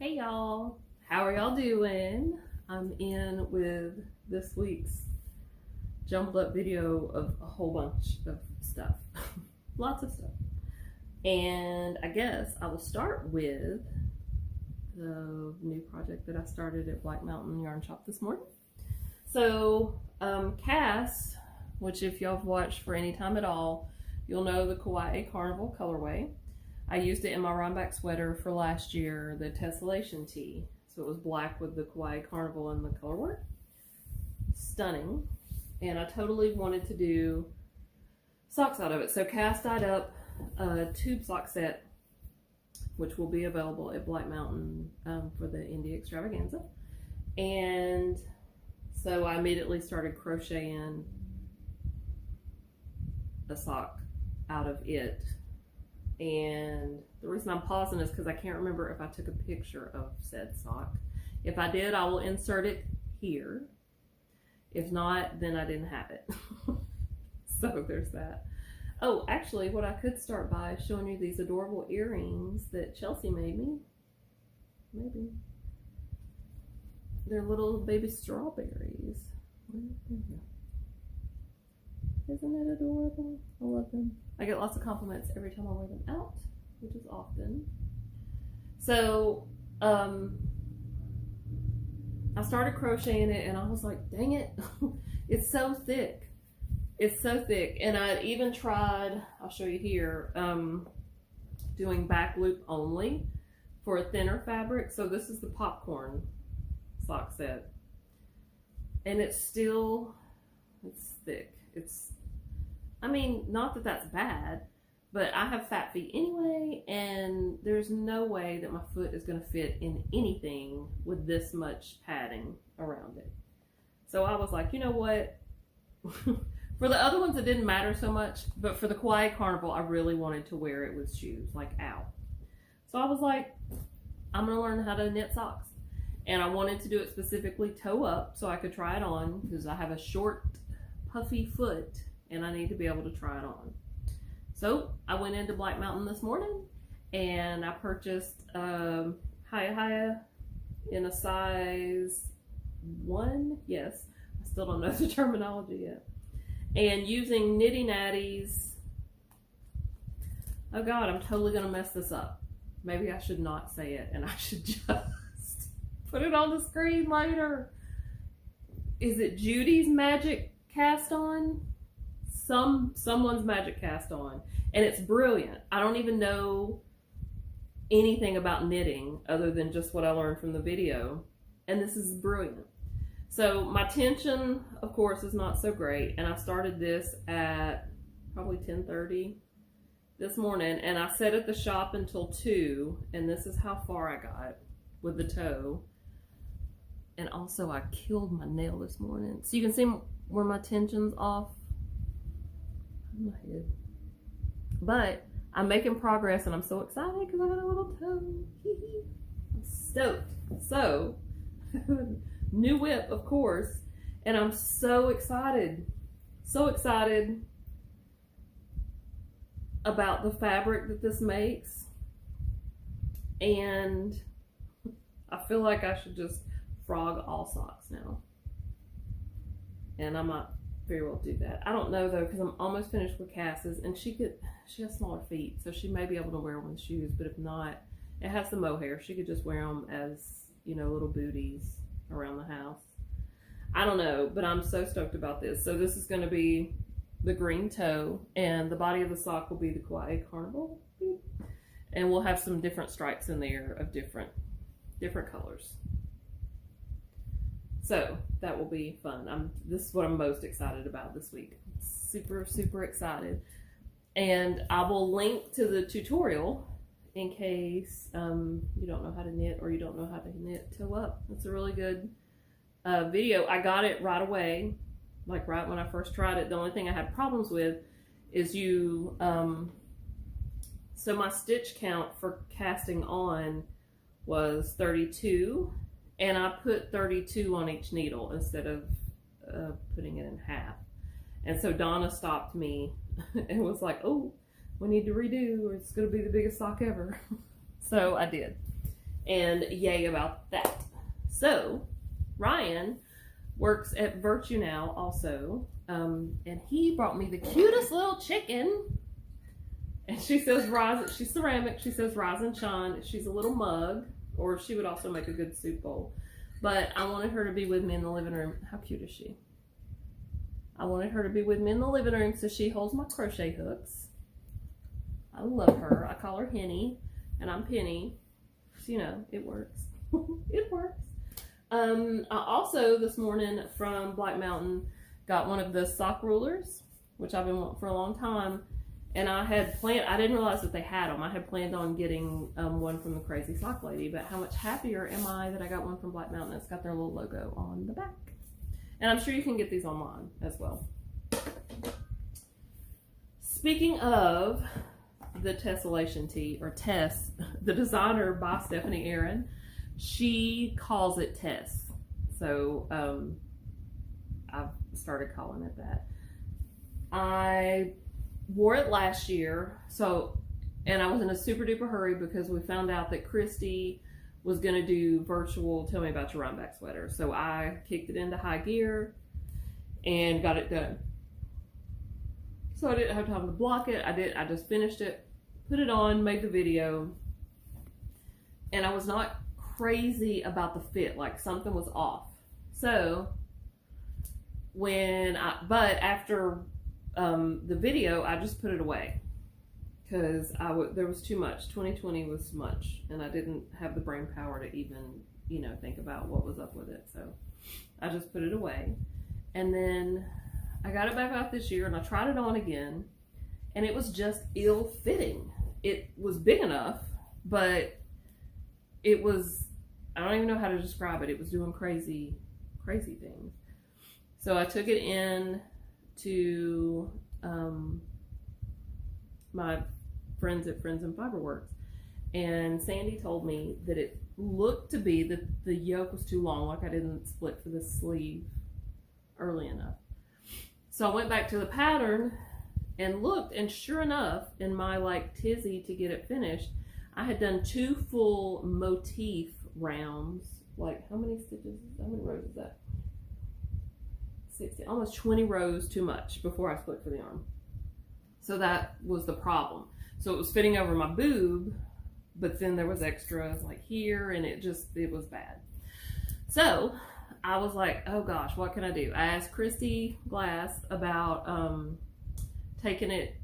Hey y'all, how are y'all doing? I'm in with this week's jumbled up video of a whole bunch of stuff. Lots of stuff. And I guess I will start with the new project that I started at Black Mountain Yarn Shop this morning. So Cass, which if y'all have watched for any time at all, you'll know the Kawaii Carnival colorway. I used it in my Rhineback sweater for last year, the Tessellation tee. So it was black with the Kawaii Carnival and the colorwork. Stunning. And I totally wanted to do socks out of it. So Cass dyed up a tube sock set, which will be available at Black Mountain for the Indie Extravaganza. And so I immediately started crocheting a sock out of it. And the reason I'm pausing is because I can't remember if I took a picture of said sock. If I did, I will insert it here. If not, then I didn't have it. So there's that. Oh, actually, what I could start by is showing you these adorable earrings that Chelsea made me. Maybe. They're little baby strawberries. Isn't it adorable? I love them. I get lots of compliments every time I wear them out, which is often. So, I started crocheting it and I was like, dang it, it's so thick. It's so thick. And I even tried, I'll show you here, doing back loop only for a thinner fabric. So this is the popcorn sock set. And it's thick. I mean, not that that's bad, but I have fat feet anyway, and there's no way that my foot is going to fit in anything with this much padding around it. So I was like, you know what? For the other ones, it didn't matter so much, but for the Kawaii Carnival, I really wanted to wear it with shoes, like out. So I was like, I'm going to learn how to knit socks. And I wanted to do it specifically toe up so I could try it on because I have a short, puffy foot and I need to be able to try it on. So I went into Black Mountain this morning and I purchased Haya in a size 1. Yes, I still don't know the terminology yet. And using Nitty Natty's, oh God, I'm totally gonna mess this up. Maybe I should not say it and I should just put it on the screen later. Is it Judy's Magic Cast On? Someone's Magic Cast On. And it's brilliant. I don't even know anything about knitting other than just what I learned from the video. And this is brilliant. So my tension, of course, is not so great. And I started this at probably 10:30 this morning. And I sat at the shop until 2. And this is how far I got with the toe. And also I killed my nail this morning. So you can see where my tension's off my head. But I'm making progress and I'm so excited because I got a little toe. I'm stoked. So, new whip, of course. And I'm so excited. So excited about the fabric that this makes. And I feel like I should just frog all socks now. And I might very well do that. I don't know though, because I'm almost finished with Cass's, and she has smaller feet, so she may be able to wear them with shoes, but if not, it has the mohair. She could just wear them as, you know, little booties around the house. I don't know, but I'm so stoked about this. So this is going to be the green toe, and the body of the sock will be the Kawaii Carnival, and we'll have some different stripes in there of different colors. So that will be fun. This is what I'm most excited about this week. Super, super excited. And I will link to the tutorial in case you don't know how to knit or you don't know how to knit toe up. It's a really good video. I got it right away, like right when I first tried it. The only thing I had problems with is so my stitch count for casting on was 32. And I put 32 on each needle instead of putting it in half. And so Donna stopped me and was like, oh, we need to redo or it's going to be the biggest sock ever. So I did. and yay about that. So Ryan works at Virtue now also, and he brought me the cutest little chicken. And she says rise. She's ceramic. She says rise and shine. She's a little mug, or she would also make a good soup bowl. But I wanted her to be with me in the living room. How cute is she? I wanted her to be with me in the living room, so she holds my crochet hooks. I love her. I call her Henny, and I'm Penny. So, you know, it works. It works. I also, this morning from Black Mountain, got one of the sock rulers, which I've been wanting for a long time. And I had planned, I didn't realize that they had them. I had planned on getting one from the Crazy Sock Lady, but how much happier am I that I got one from Black Mountain. It's got their little logo on the back. And I'm sure you can get these online as well. Speaking of the tessellation tee, or Tess, the designer by Stephanie Aaron, she calls it Tess. So I've started calling it that. I wore it last year, and I was in a super duper hurry because we found out that Christy was going to do virtual Tell Me About Your Rhineback Sweater. So I kicked it into high gear and got it done. So I didn't have time to block it. I just finished it, put it on, made the video, and I was not crazy about the fit. Like, something was off. So but after the video, I just put it away because there was too much. 2020 was much, and I didn't have the brain power to even, think about what was up with it. So I just put it away, and then I got it back out this year, and I tried it on again, and it was just ill-fitting. It was big enough, but it was, I don't even know how to describe it. It was doing crazy things. So I took it in to my friends at Friends and Fiberworks, and Sandy told me that it looked to be that the yoke was too long, like I didn't split for the sleeve early enough. So I went back to the pattern and looked, and sure enough, in my tizzy to get it finished, I had done 2 full motif rounds. How many rows is that? 60, almost 20 rows too much before I split for the arm. So that was the problem. So it was fitting over my boob, but then there was extras here, and it was bad. So I was like, oh gosh, what can I do? I asked Christy Glass about taking it,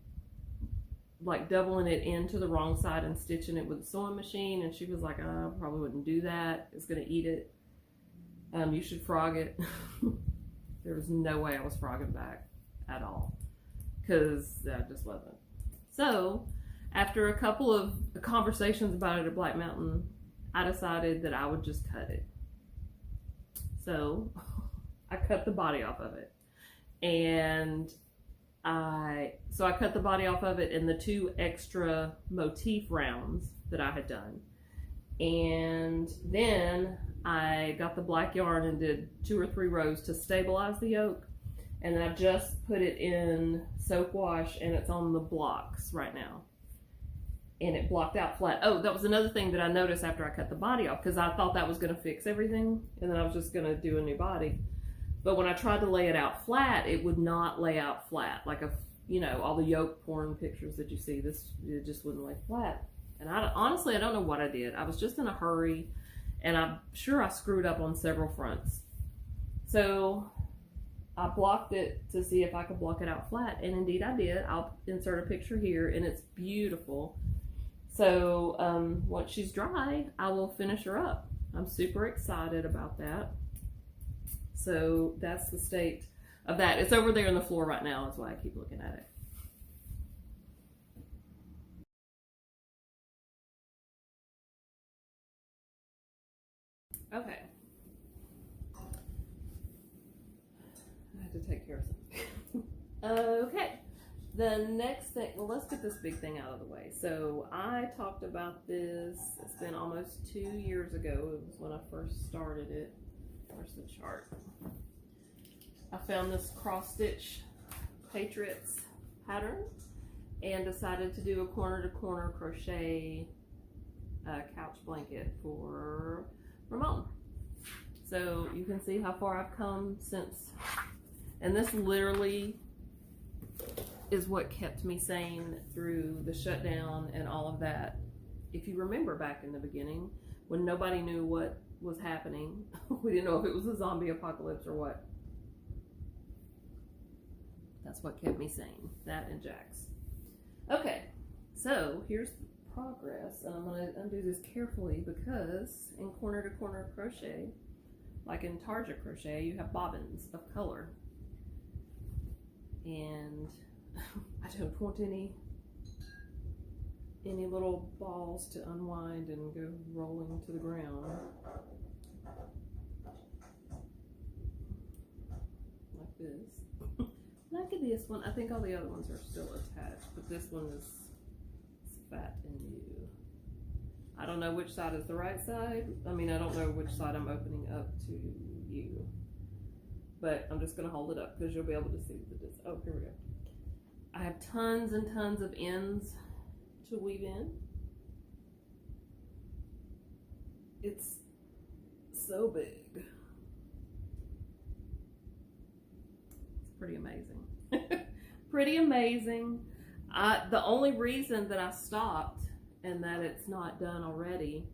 doubling it into the wrong side and stitching it with a sewing machine, and she was like, I probably wouldn't do that. It's gonna eat it. You should frog it. There was no way I was frogging back at all, because I just wasn't. So after a couple of conversations about it at Black Mountain, I decided that I would just cut it. So I cut the body off of it, and I cut the body off of it in the 2 extra motif rounds that I had done, and then I got the black yarn and did 2 or 3 rows to stabilize the yoke, and then I just put it in soap wash, and it's on the blocks right now, and it blocked out flat. Oh, that was another thing that I noticed after I cut the body off, because I thought that was going to fix everything, and then I was just going to do a new body. But when I tried to lay it out flat, it would not lay out flat. All the yoke porn pictures that you see, it just wouldn't lay flat. And honestly, I don't know what I did. I was just in a hurry, and I'm sure I screwed up on several fronts. So I blocked it to see if I could block it out flat, and indeed I did. I'll insert a picture here, and it's beautiful. So once she's dry, I will finish her up. I'm super excited about that. So that's the state of that. It's over there on the floor right now. That's why I keep looking at it. Okay. I have to take care of something. Okay. The next thing, well, let's get this big thing out of the way. So I talked about this, it's been almost 2 years ago. It was when I first started it. Where's the chart? I found this cross stitch Patriots pattern and decided to do a corner to corner crochet a couch blanket for Ramon. So you can see how far I've come since, and this literally is what kept me sane through the shutdown and all of that. If you remember back in the beginning, when nobody knew what was happening, we didn't know if it was a zombie apocalypse or what. That's what kept me sane, that and Jax. Okay, so here's the progress, and I'm going to undo this carefully because in corner to corner crochet, like in Target crochet, you have bobbins of color. And I don't want any little balls to unwind and go rolling to the ground. Like this. Like this one. I think all the other ones are still attached, but this one is fat and new. I don't know which side is the right side. I mean, I don't know which side I'm opening up to you. But I'm just going to hold it up because you'll be able to see the oh, here we go. I have tons and tons of ends to weave in. It's so big. It's pretty amazing. Pretty amazing. The only reason that I stopped and that it's not done already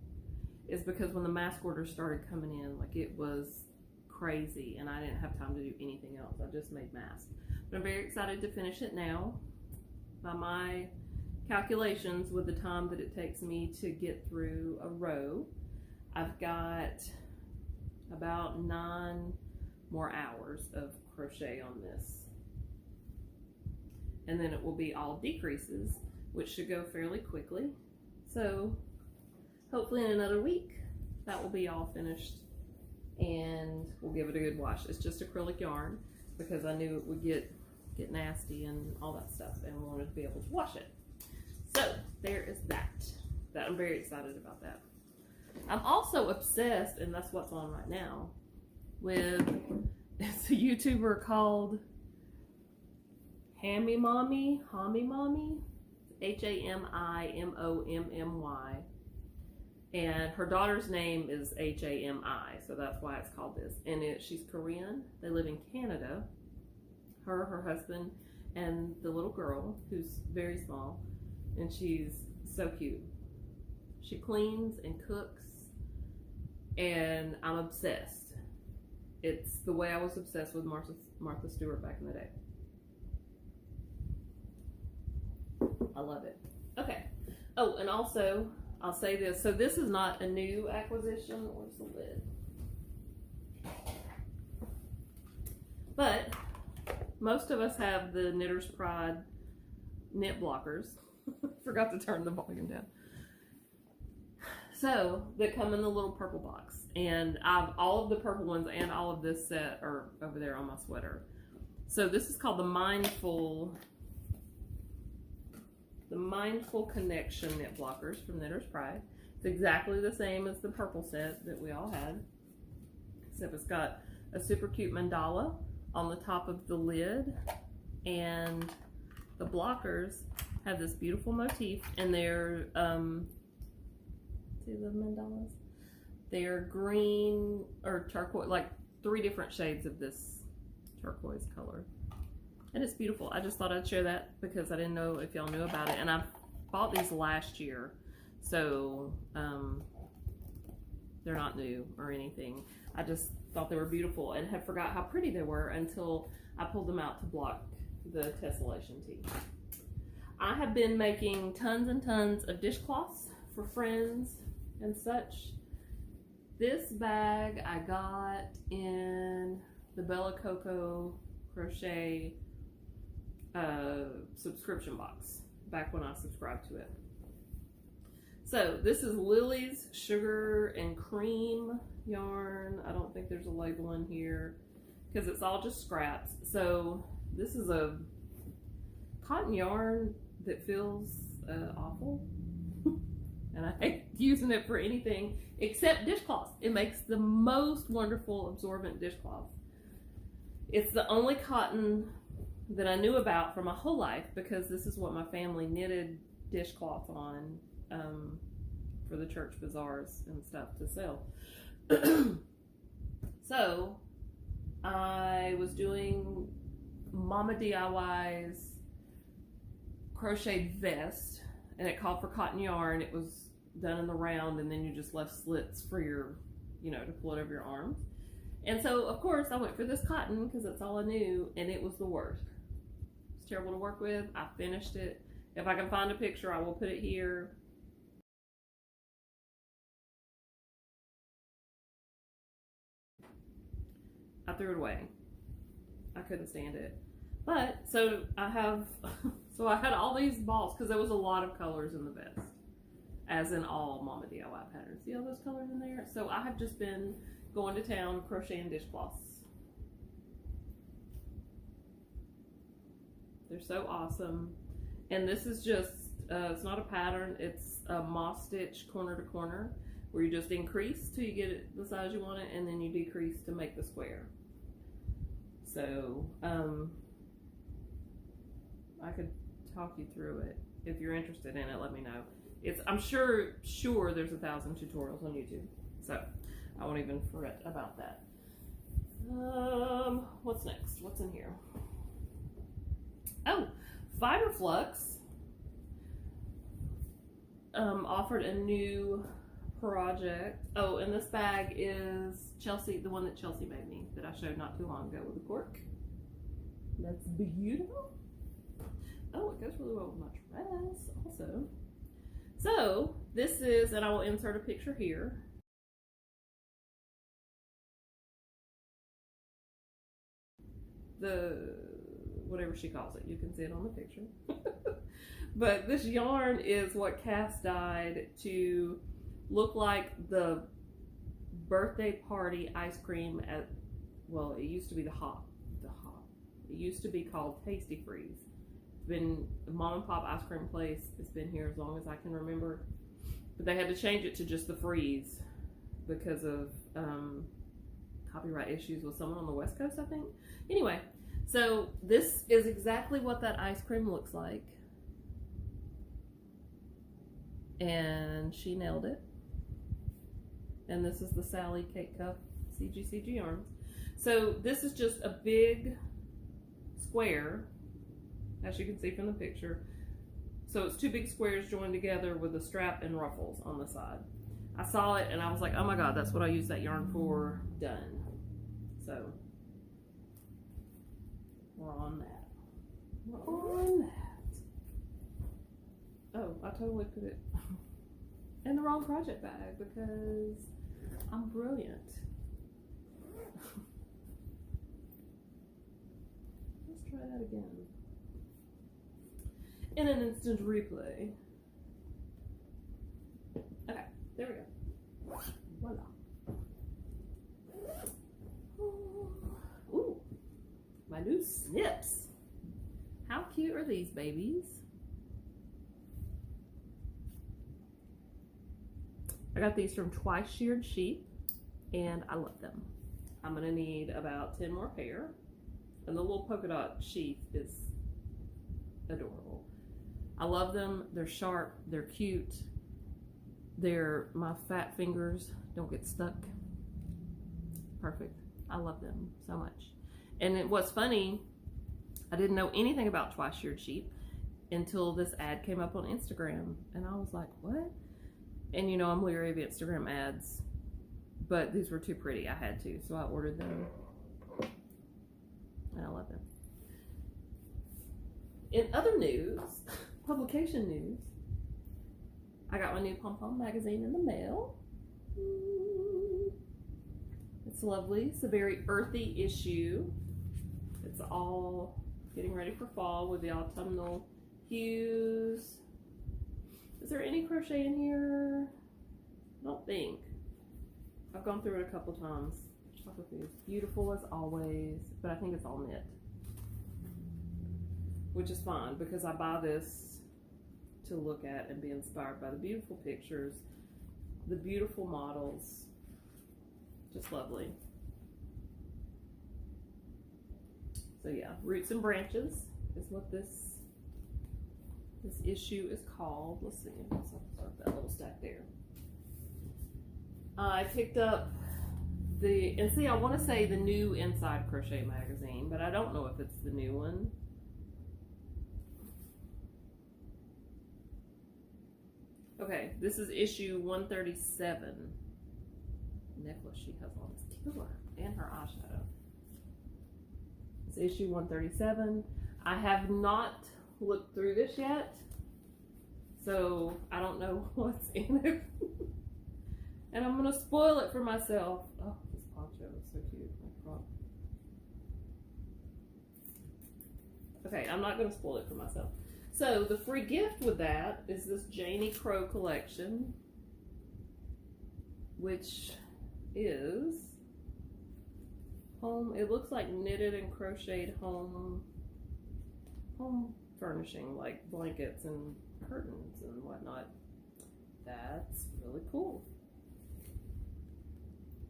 is because when the mask orders started coming in, like it was crazy and I didn't have time to do anything else. I just made masks. But I'm very excited to finish it now. By my calculations, with the time that it takes me to get through a row, I've got about 9 more hours of crochet on this. And then it will be all decreases, which should go fairly quickly. So hopefully in another week, that will be all finished and we'll give it a good wash. It's just acrylic yarn because I knew it would get nasty and all that stuff and wanted to be able to wash it. So there is that. I'm very excited about that. I'm also obsessed, and that's what's on right now, with it's a YouTuber called Hammy Mommy, Hamimommy, and her daughter's name is Hami, so that's why it's called this. And she's Korean. They live in Canada. Her husband, and the little girl who's very small, and she's so cute. She cleans and cooks, and I'm obsessed. It's the way I was obsessed with Martha Stewart back in the day. I love it. Okay. Oh, and also, I'll say this. So this is not a new acquisition. Where's the lid? But most of us have the Knitter's Pride knit blockers. Forgot to turn the volume down. So, that come in the little purple box. And all of the purple ones and all of this set are over there on my sweater. So this is called the Mindful Connection knit blockers from Knitter's Pride. It's exactly the same as the purple set that we all had. Except it's got a super cute mandala on the top of the lid, and the blockers have this beautiful motif, and they're see the mandalas? They're green or turquoise, like 3 different shades of this turquoise color, and it's beautiful. I just thought I'd share that because I didn't know if y'all knew about it, and I bought these last year, so they're not new or anything. I just thought they were beautiful and had forgot how pretty they were until I pulled them out to block the tessellation tee. I have been making tons and tons of dishcloths for friends and such. This bag I got in the Bella Coco crochet subscription box back when I subscribed to it. So this is Lily's Sugar and Cream yarn. I don't think there's a label in here because it's all just scraps. So this is a cotton yarn that feels awful. And I hate using it for anything except dishcloths. It makes the most wonderful absorbent dishcloth. It's the only cotton that I knew about for my whole life because this is what my family knitted dishcloth on for the church bazaars and stuff to sell. So I was doing Mama DIY's crocheted vest, and it called for cotton yarn. It was done in the round, and then you just left slits for your, to pull it over your arms. And so, of course, I went for this cotton because that's all I knew, and it was the worst. It's terrible to work with. I finished it. If I can find a picture, I will put it here. I threw it away. I couldn't stand it. But, so I had all these balls, because there was a lot of colors in the vest, as in all Mama DIY patterns. See all those colors in there? So I have just been going to town crocheting dishcloths. They're so awesome. And this is just, it's not a pattern, it's a moss stitch corner to corner, where you just increase till you get it the size you want it, and then you decrease to make the square. So, I could talk you through it. If you're interested in it, let me know. I'm sure there's 1,000 tutorials on YouTube. So, I won't even fret about that. What's next? What's in here? Oh, Fiberflux offered a new project. Oh, and this bag is Chelsea, the one that Chelsea made me, that I showed not too long ago with the cork. That's beautiful. Oh, it goes really well with my dress also. So this is, and I will insert a picture here. Whatever she calls it, you can see it on the picture. But this yarn is what Cass dyed to look like the birthday party ice cream at, well, it used to be the hop. It used to be called Tasty Freeze. It's been a mom and pop ice cream place. It's been here as long as I can remember. But they had to change it to just the Freeze because of copyright issues with someone on the West Coast, I think. Anyway, so this is exactly what that ice cream looks like. And she nailed it. And this is the Sally Cake Cup CGCG yarns. So this is just a big square, as you can see from the picture. So it's two big squares joined together with a strap and ruffles on the side. I saw it and I was like, oh my god, that's what I use that yarn for. Done. So we're on that. We're on that. Oh, I totally put it in the wrong project bag because I'm brilliant. Let's try that again. In an instant replay. Okay, there we go. Voila. Ooh, my new snips. How cute are these babies? I got these from Twice Sheared Sheep, and I love them. I'm gonna need about 10 more pair, and the little polka dot sheath is adorable. I love them. They're sharp. They're cute. My fat fingers don't get stuck. Perfect. I love them so much. And what's funny, I didn't know anything about Twice Sheared Sheep until this ad came up on Instagram, and I was like, what? And you know, I'm leery of Instagram ads, but these were too pretty. I had to, so I ordered them, and I love them. In other news, publication news, I got my new Pom Pom Magazine in the mail. It's lovely. It's a very earthy issue. It's all getting ready for fall with the autumnal hues. Is there any crochet in here? I don't think. I've gone through it a couple times. It's beautiful as always, but I think it's all knit. Which is fine because I buy this to look at and be inspired by the beautiful pictures, the beautiful models. Just lovely. So yeah, Roots and Branches is what this issue is called. Let's see, let's start that little stack there. I picked up and see, I want to say the new Inside Crochet magazine, but I don't know if it's the new one. Okay, this is issue 137. Necklace she has on is killer, and her eyeshadow. It's issue 137. I have not looked through this yet, so I don't know what's in it. And I'm gonna spoil it for myself. Oh, this poncho is so cute. Okay, I'm not gonna spoil it for myself. So the free gift with that is this Janie Crow collection, which is home. It looks like knitted and crocheted home furnishing, like blankets and curtains and whatnot. That's really cool.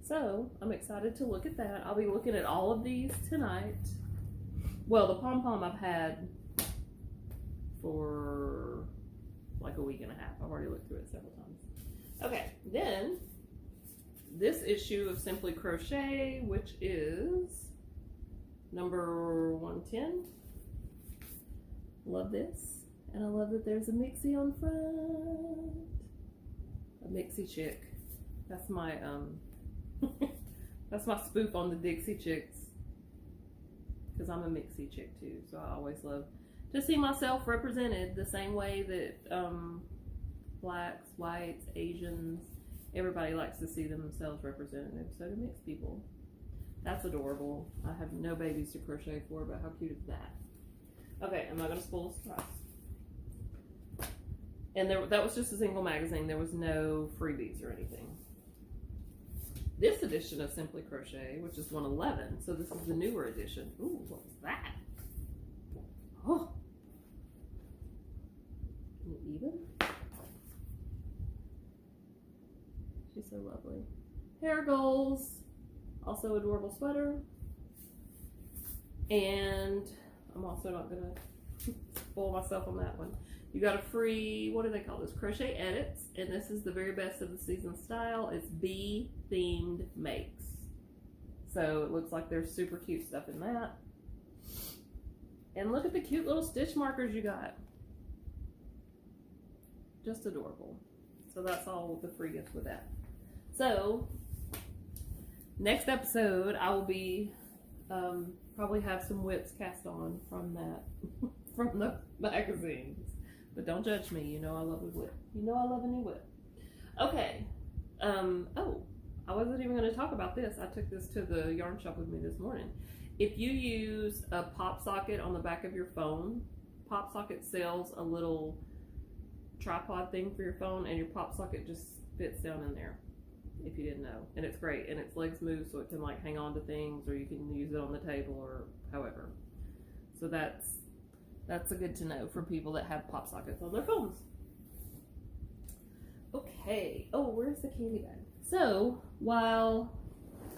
So I'm excited to look at that. I'll be looking at all of these tonight. Well, the Pom Pom I've had for like a week and a half. I've already looked through it several times. Okay, then this issue of Simply Crochet, which is number 110. Love this. And I love that there's a Mixie on front. A Mixie chick. That's my that's my spoof on the Dixie Chicks. Because I'm a Mixie chick too, so I always love to see myself represented the same way that blacks, whites, Asians, everybody likes to see themselves represented. So do mixed people. That's adorable. I have no babies to crochet for, but how cute is that? Okay, I'm not going to spoil the surprise. And that was just a single magazine. There was no freebies or anything. This edition of Simply Crochet, which is 111, so this is the newer edition. Ooh, what was that? Oh. Even? She's so lovely. Hair goals. Also adorable sweater. And I'm also not going to spoil myself on that one. You got a free, what do they call this? Crochet edits. And this is the very best of the season style. It's bee themed makes. So it looks like there's super cute stuff in that. And look at the cute little stitch markers you got. Just adorable. So that's all the free gifts with that. So next episode I will be probably have some whips cast on from that from the magazines. But don't judge me. You know I love a whip. You know I love a new whip. Okay. Oh, I wasn't even going to talk about this. I took this to the yarn shop with me this morning. If you use a pop socket on the back of your phone, Pop Socket sells a little tripod thing for your phone, and your pop socket just fits down in there, if you didn't know. And it's great, and its legs move so it can like hang on to things, or you can use it on the table or however. So that's a good to know for people that have pop sockets on their phones. Okay. Oh, where's the candy bag? So while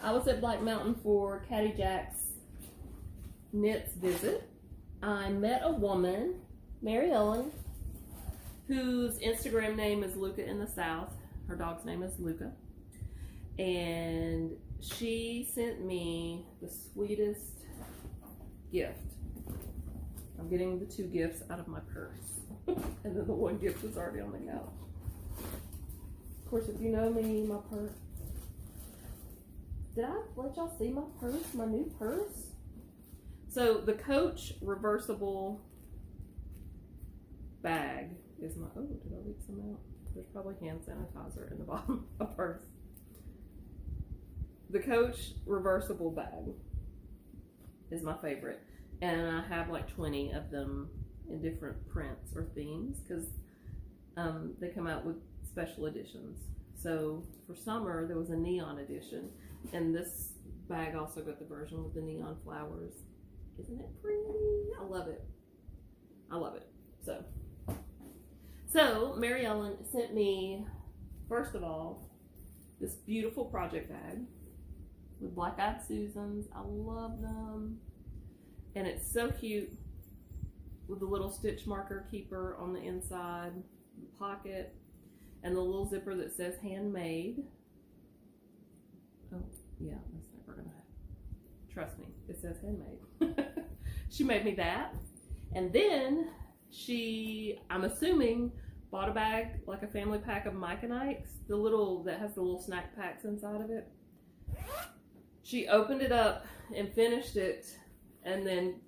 I was at Black Mountain for Caddy Jack's knits visit, I met a woman, Mary Ellen, whose Instagram name is Luca in the South. Her dog's name is Luca. And she sent me the sweetest gift. I'm getting the 2 gifts out of my purse. And then the 1 gift is already on the couch. Of course, if you know me, my purse. Did I let y'all see my purse? My new purse? So the Coach Reversible Bag is my, oh, did I leave some out? There's probably hand sanitizer in the bottom of the purse. The Coach Reversible Bag is my favorite. And I have like 20 of them in different prints or themes because they come out with special editions. So for summer, there was a neon edition. And this bag also got the version with the neon flowers. Isn't it pretty? I love it. I love it. So Mary Ellen sent me, first of all, this beautiful project bag with black-eyed Susans. I love them. And it's so cute with the little stitch marker keeper on the inside, the pocket, and the little zipper that says handmade. Oh, yeah, that's never gonna happen. Trust me, it says handmade. She made me that. And then she, I'm assuming, bought a bag, like a family pack of Mike and Ike's, the little, that has the little snack packs inside of it. She opened it up and finished it and then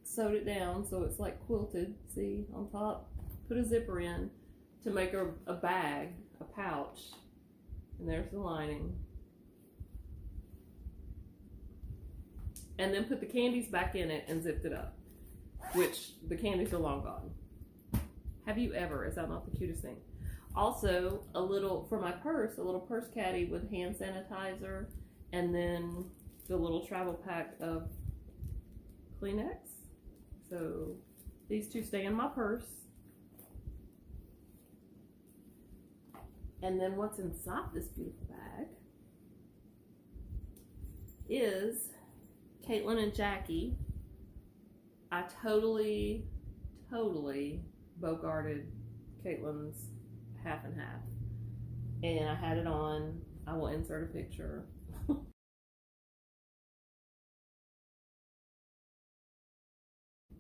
sewed it down so it's like quilted, see, on top. Put a zipper in to make a bag, a pouch. And there's the lining. And then put the candies back in it and zipped it up, which the candies are long gone. Have you ever? Is that not the cutest thing? Also, a little, for my purse, a little purse caddy with hand sanitizer, and then the little travel pack of Kleenex. So these two stay in my purse. And then what's inside this beautiful bag is Caitlin and Jackie. I totally bogarted Caitlin's half and half. And I had it on. I will insert a picture.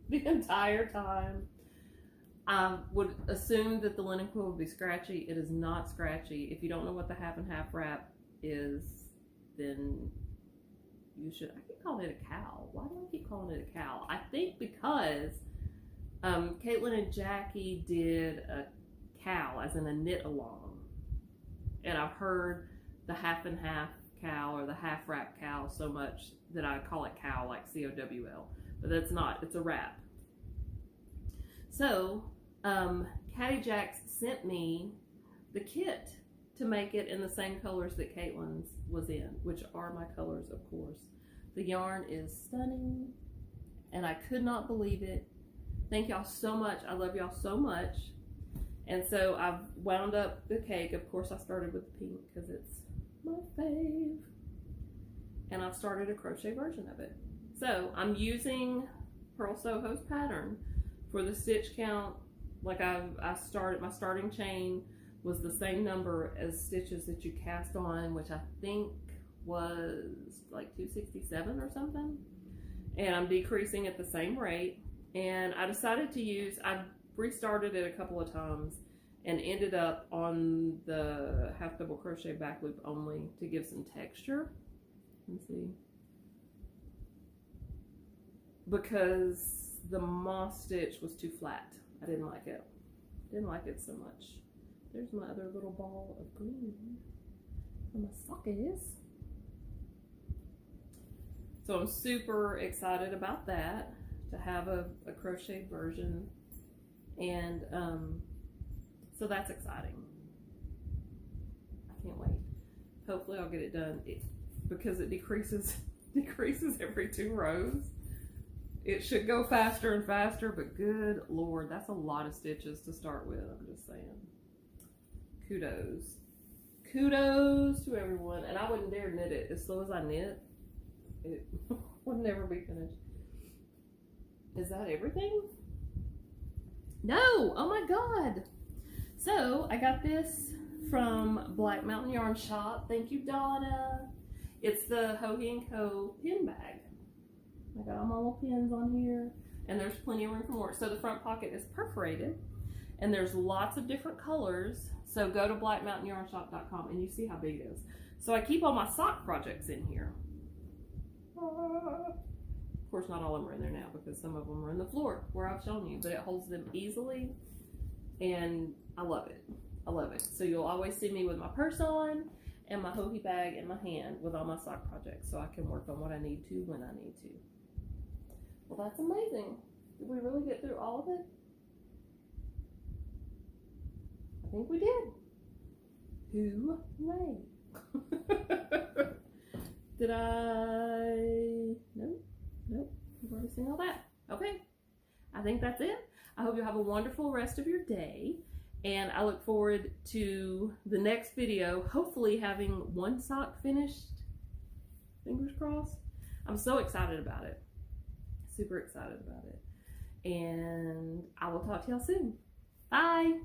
The entire time. I would assume that the linen quilt would be scratchy. It is not scratchy. If you don't know what the half and half wrap is, then you should. I keep calling it a cowl. Why do I keep calling it a cowl? I think because Caitlin and Jackie did a cowl, as in a knit along. And I've heard the half and half cowl or the half wrap cowl so much that I call it cowl, like C-O-W-L. But that's not. It's a wrap. So, Caddy Jacks sent me the kit to make it in the same colors that Caitlin's was in, which are my colors, of course. The yarn is stunning, and I could not believe it. Thank y'all so much. I love y'all so much. And so I've wound up the cake. Of course, I started with the pink because it's my fave. And I've started a crochet version of it. So I'm using Purl Soho's pattern for the stitch count. Like I started, my starting chain was the same number as stitches that you cast on, which I think was like 267 or something. And I'm decreasing at the same rate. And I decided to use, I restarted it a couple of times and ended up on the half double crochet back loop only to give some texture. Let's see. Because the moss stitch was too flat. I didn't like it. Didn't like it so much. There's my other little ball of green where my sock is. So I'm super excited about that, to have a crocheted version. And so that's exciting. I can't wait. Hopefully I'll get it done. Because it decreases every 2 rows. It should go faster and faster, but good Lord, that's a lot of stitches to start with. I'm just saying. Kudos. Kudos to everyone. And I wouldn't dare knit it as slow as I knit. It would never be finished. Is that everything? No! Oh my God! So, I got this from Black Mountain Yarn Shop. Thank you, Donna. It's the Hohi & Co. pin bag. I got all my little pins on here, and there's plenty of room for more. So the front pocket is perforated, and there's lots of different colors. So go to blackmountainyarnshop.com and you see how big it is. So I keep all my sock projects in here. Of course, not all of them are in there now because some of them are in the floor where I've shown you, but it holds them easily, and I love it. I love it. So you'll always see me with my purse on and my Hohi bag in my hand with all my sock projects, so I can work on what I need to when I need to. Well, that's amazing. Did we really get through all of it? I think we did. Hooray. Did I? Nope. Nope. I've already seen all that. Okay. I think that's it. I hope you have a wonderful rest of your day. And I look forward to the next video, hopefully having one sock finished. Fingers crossed. I'm so excited about it. Super excited about it. And I will talk to y'all soon. Bye.